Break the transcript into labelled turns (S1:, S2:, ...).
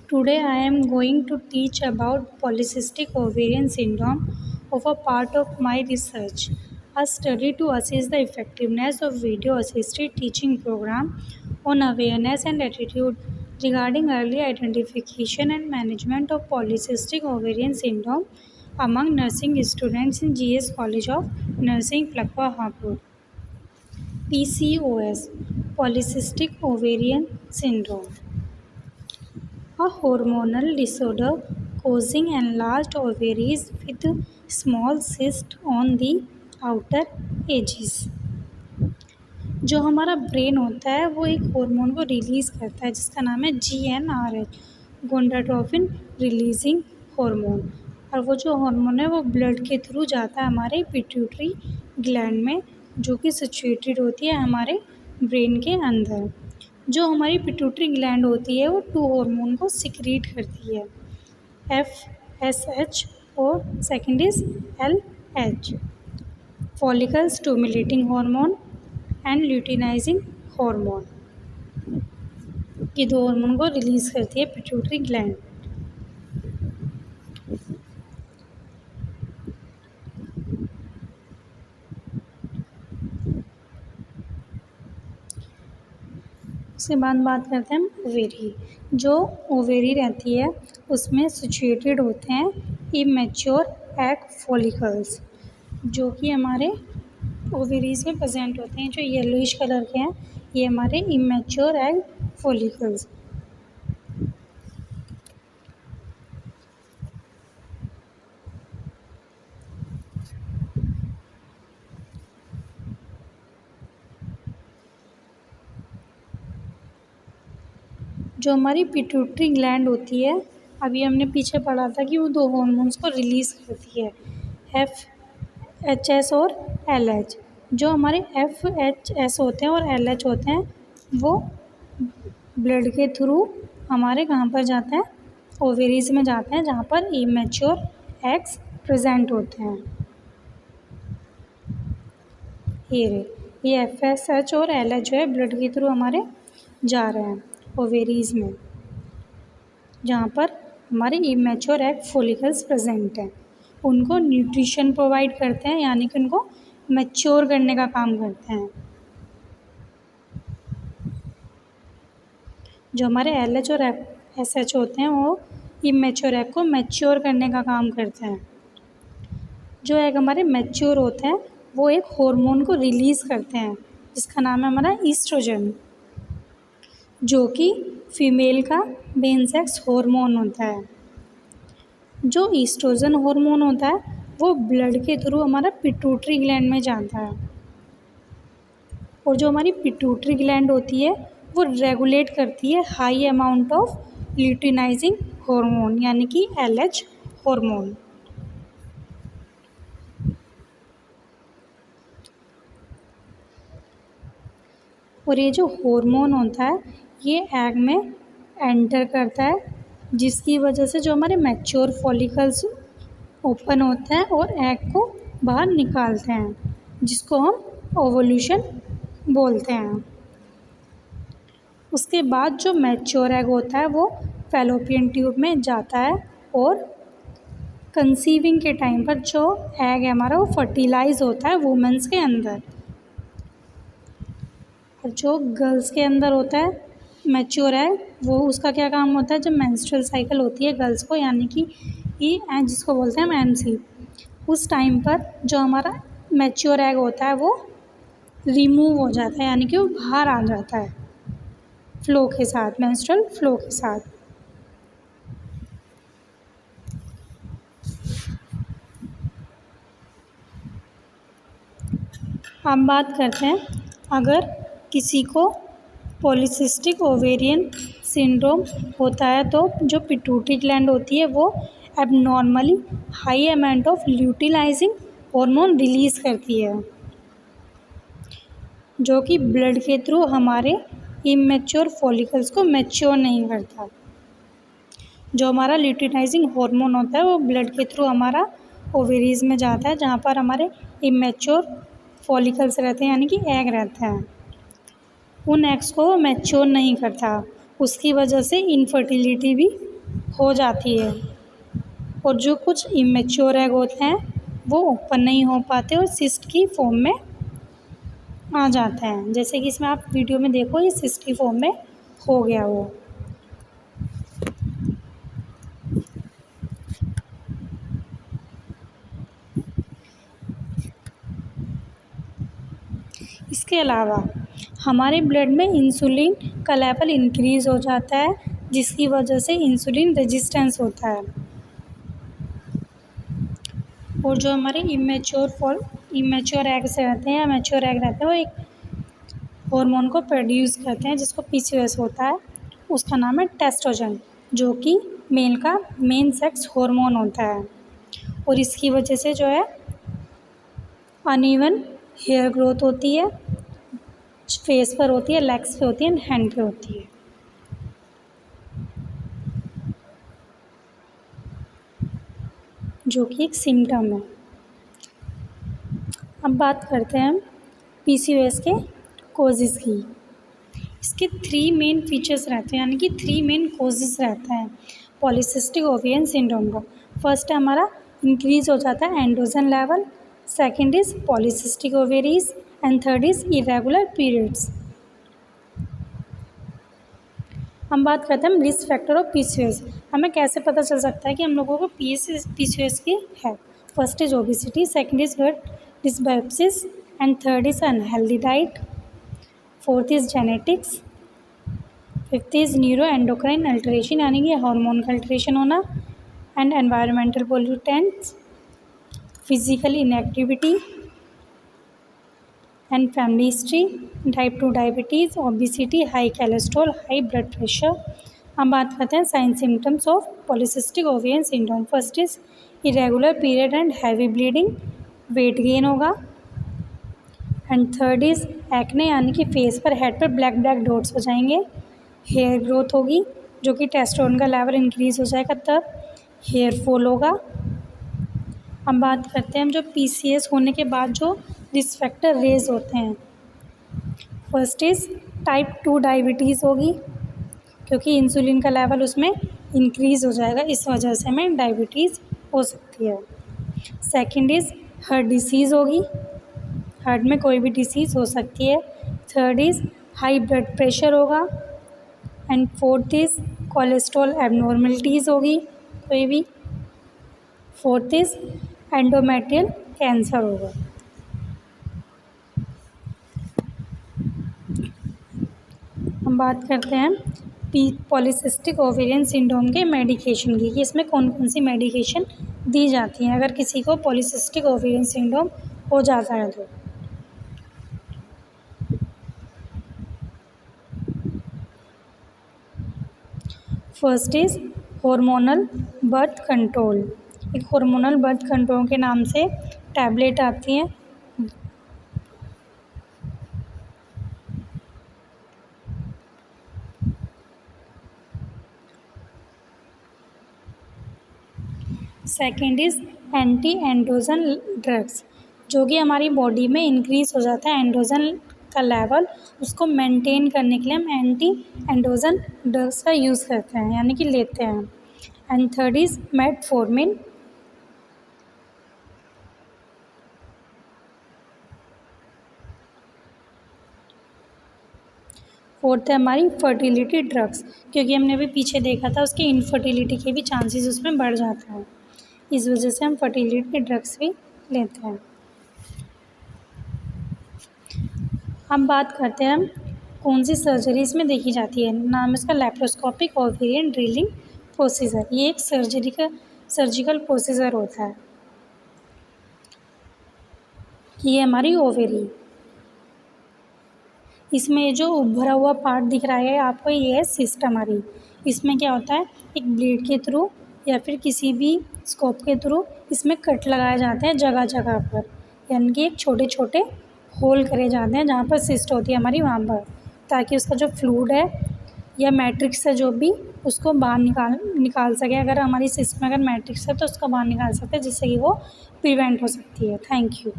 S1: Today I am going to teach about polycystic ovarian syndrome of a part of my research, a study to assess the effectiveness of video assisted teaching program on awareness and attitude regarding early identification and management of polycystic ovarian syndrome among nursing students in GS College of Nursing Plakwa Hapur. PCOS, polycystic ovarian syndrome, a hormonal disorder causing enlarged ovaries with small cysts on the outer edges. जो हमारा brain होता है वो एक hormone को release करता है जिसका नाम है GnRH, गोनाडोट्रोपिन रिलीजिंग हार्मोन। और वो जो हार्मोन है वो ब्लड के थ्रू जाता है हमारे पिट्यूटरी ग्लैंड में, जो कि सिचुएटेड होती है हमारे ब्रेन के अंदर। जो हमारी पिट्यूटरी ग्लैंड होती है वो टू हार्मोन को सिक्रीट करती है, FSH और second is LH, follicle stimulating hormone and luteinizing hormone. ये दो हार्मोन को रिलीज़ करती है पिट्यूटरी ग्लैंड। उसके बाद बात करते हैं ओवेरी। जो ओवेरी रहती है उसमें सिचुएटेड होते हैं इमेच्योर एग फॉलिकल्स, जो कि हमारे ओवेरीज में प्रेजेंट होते हैं, जो येलोइश कलर के हैं। ये हमारे इमेच्योर एग फॉलिकल्स। जो हमारी पिट्यूटरी ग्लैंड होती है, अभी हमने पीछे पढ़ा था कि वो दो हार्मोन्स को रिलीज़ करती है, FHS और LH। जो हमारे FHS होते हैं और LH होते हैं वो ब्लड के थ्रू हमारे कहाँ पर जाते हैं, ओवेरीज में जाते हैं, जहाँ पर इमेच्योर एग्स प्रेजेंट होते हैं। ये FSH और LH जो है ब्लड के थ्रू हमारे जा रहे हैं ओवेरीज में, जहाँ पर हमारे इमेच्योर एग फॉलिकल्स प्रेजेंट हैं। उनको न्यूट्रिशन प्रोवाइड करते हैं, यानी कि उनको मैच्योर करने का काम करते हैं। जो हमारे LH और SH होते हैं वो इमेच्योर एग को मैच्योर करने का काम करते हैं। जो एग हमारे मैच्योर होते हैं वो एक हार्मोन को रिलीज़ करते हैं जिसका नाम है हमारा ईस्ट्रोजन, जो कि फीमेल का मेन सेक्स हार्मोन होता है। जो ईस्ट्रोजन हार्मोन होता है वो ब्लड के थ्रू हमारा पिट्यूटरी ग्लैंड में जाता है, और जो हमारी पिट्यूटरी ग्लैंड होती है वो रेगुलेट करती है high amount of luteinizing hormone, यानी कि LH हार्मोन। और ये जो हार्मोन होता है ये एग में एंटर करता है, जिसकी वजह से जो हमारे मैच्योर फॉलिकल्स ओपन होते हैं और एग को बाहर निकालते हैं, जिसको हम ओवल्यूशन बोलते हैं। उसके बाद जो मैच्योर एग होता है वो फैलोपियन ट्यूब में जाता है, और कंसीविंग के टाइम पर जो एग है हमारा वो फर्टिलाइज होता है वुमेन्स के अंदर। और जो गर्ल्स के अंदर होता है मैच्योर एग, वो उसका क्या काम होता है, जब मेंस्ट्रुअल साइकिल होती है गर्ल्स को, यानी कि ये जिसको बोलते हैं MC, उस टाइम पर जो हमारा मैच्योर एग होता है वो रिमूव हो जाता है, यानी कि वो बाहर आ जाता है फ्लो के साथ, मेंस्ट्रुअल फ्लो के साथ। हम बात करते हैं, अगर किसी को पॉलीसिस्टिक ओवेरियन सिंड्रोम होता है तो जो पिट्यूटरी ग्लैंड होती है वो abnormally high amount of luteinizing hormone release करती है, जो कि ब्लड के थ्रू हमारे इमेच्योर फॉलिकल्स को मैच्योर नहीं करता। जो हमारा ल्यूटिनाइजिंग हार्मोन होता है वो ब्लड के थ्रू हमारा ओवेरीज में जाता है, जहाँ पर हमारे इमेच्योर फॉलिकल्स रहते हैं, यानी कि एग रहता है। उन एग्स को मैच्योर नहीं करता, उसकी वजह से इनफर्टिलिटी भी हो जाती है और जो कुछ इमेच्योर एग होते हैं वो ओपन नहीं हो पाते और सिस्ट की फॉर्म में आ जाते हैं। जैसे कि इसमें आप वीडियो में देखो, ये सिस्ट की फॉर्म में हो गया वो। इसके अलावा हमारे ब्लड में इंसुलिन का लेवल इंक्रीज़ हो जाता है, जिसकी वजह से इंसुलिन रेजिस्टेंस होता है। और जो हमारे इमेच्योर एग्स रहते हैं या मैच्योर एग रहते हैं, वो एक हार्मोन को प्रोड्यूस करते हैं जिसको PCOS होता है। उसका नाम है टेस्ट्रोजन, जो कि मेल का मेन सेक्स हार्मोन होता है। और इसकी वजह से जो है अनइवन हेयर ग्रोथ होती है, फेस पर होती है, लेग्स पे होती है एंड हैंड पे होती है। जो कि एक सिम्टम है। अब बात करते हैं हम PCOS के कॉजेज़ की। इसके 3 मेन फीचर्स रहते हैं, यानी कि 3 मेन कॉजेज़ रहते हैं पॉलीसिस्टिक ओवेरियन सिंड्रोम का। फर्स्ट है हमारा इंक्रीज़ हो जाता है androgen level, second is polycystic ovaries and third is irregular periods. हम बात करते हैं रिस्क फैक्टर ऑफ PCOS। हमें कैसे पता चल सकता है कि हम लोगों को PCOS की है। First is obesity, second is gut dysbiosis and third is unhealthy diet, fourth is genetics, fifth is neuro endocrine alteration यानी कि हार्मोन का अल्टरेशन होना, and environmental pollutants, physical inactivity and family history, type 2 diabetes, obesity, high cholesterol, high blood pressure. हम बात करते हैं sign symptoms of polycystic ovarian syndrome. First is irregular period and heavy bleeding, weight gain होगा, and third is acne यानी कि face पर, head पर black black dots हो जाएंगे, हेयर ग्रोथ होगी जो कि टेस्टोस्टेरोन का लेवल इंक्रीज़ हो जाएगा तब, हेयर फॉल होगा। हम बात करते हैं जो PCOS होने के बाद जो रिस्क फैक्टर रेज होते हैं। फर्स्ट इज़ टाइप 2 डायबिटीज़ होगी, क्योंकि इंसुलिन का लेवल उसमें इंक्रीज़ हो जाएगा, इस वजह से हमें डायबिटीज़ हो सकती है। सेकंड इज़ हार्ट डिसीज़ होगी, हार्ट में कोई भी डिसीज़ हो सकती है। Third is high blood pressure होगा, and fourth is cholesterol abnormalities होगी कोई भी। फोर्थ इज़ एंडोमेट्रियल कैंसर होगा। हम बात करते हैं पॉलीसिस्टिक ओवेरियन सिंड्रोम के मेडिकेशन की, कि इसमें कौन कौन सी मेडिकेशन दी जाती हैं अगर किसी को पॉलीसिस्टिक ओवेरियन सिंड्रोम हो जाता है तो। First is hormonal birth control. एक हार्मोनल बर्थ कंट्रोल के नाम से टैबलेट आती हैं। Second is anti androgen drugs, जो कि हमारी बॉडी में इंक्रीज़ हो जाता है एंड्रोजन का लेवल, उसको मेंटेन करने के लिए हम एंटी एंड्रोजन ड्रग्स का यूज़ करते हैं यानी कि लेते हैं। And third is metformin. Fourth है हमारी फर्टिलिटी ड्रग्स, क्योंकि हमने अभी पीछे देखा था उसकी इनफर्टिलिटी के भी चांसेस उसमें बढ़ जाते हैं, इस वजह से हम फर्टिलिटी ड्रग्स भी लेते हैं। हम बात करते हैं कौन सी सर्जरी इसमें देखी जाती है। नाम इसका लैप्रोस्कोपिक ओवेरियन ड्रिलिंग प्रोसीजर। ये एक सर्जिकल प्रोसीजर होता है। ये हमारी ओवेरी, इसमें जो उभरा हुआ पार्ट दिख रहा है आपको, ये है सिस्ट हमारी। इसमें क्या होता है, एक ब्लेड के थ्रू या फिर किसी भी स्कोप के थ्रू इसमें कट लगाए जाते हैं जगह जगह पर, यानी कि एक छोटे छोटे होल करे जाते हैं जहाँ पर सिस्ट होती है हमारी वहाँ पर, ताकि उसका जो फ्लूइड है या मैट्रिक्स है जो भी, उसको बाहर निकाल सके। अगर हमारी सिस्ट में अगर मैट्रिक्स है तो उसको बाहर निकाल सकते हैं, जिससे कि वो प्रिवेंट हो सकती है। Thank you.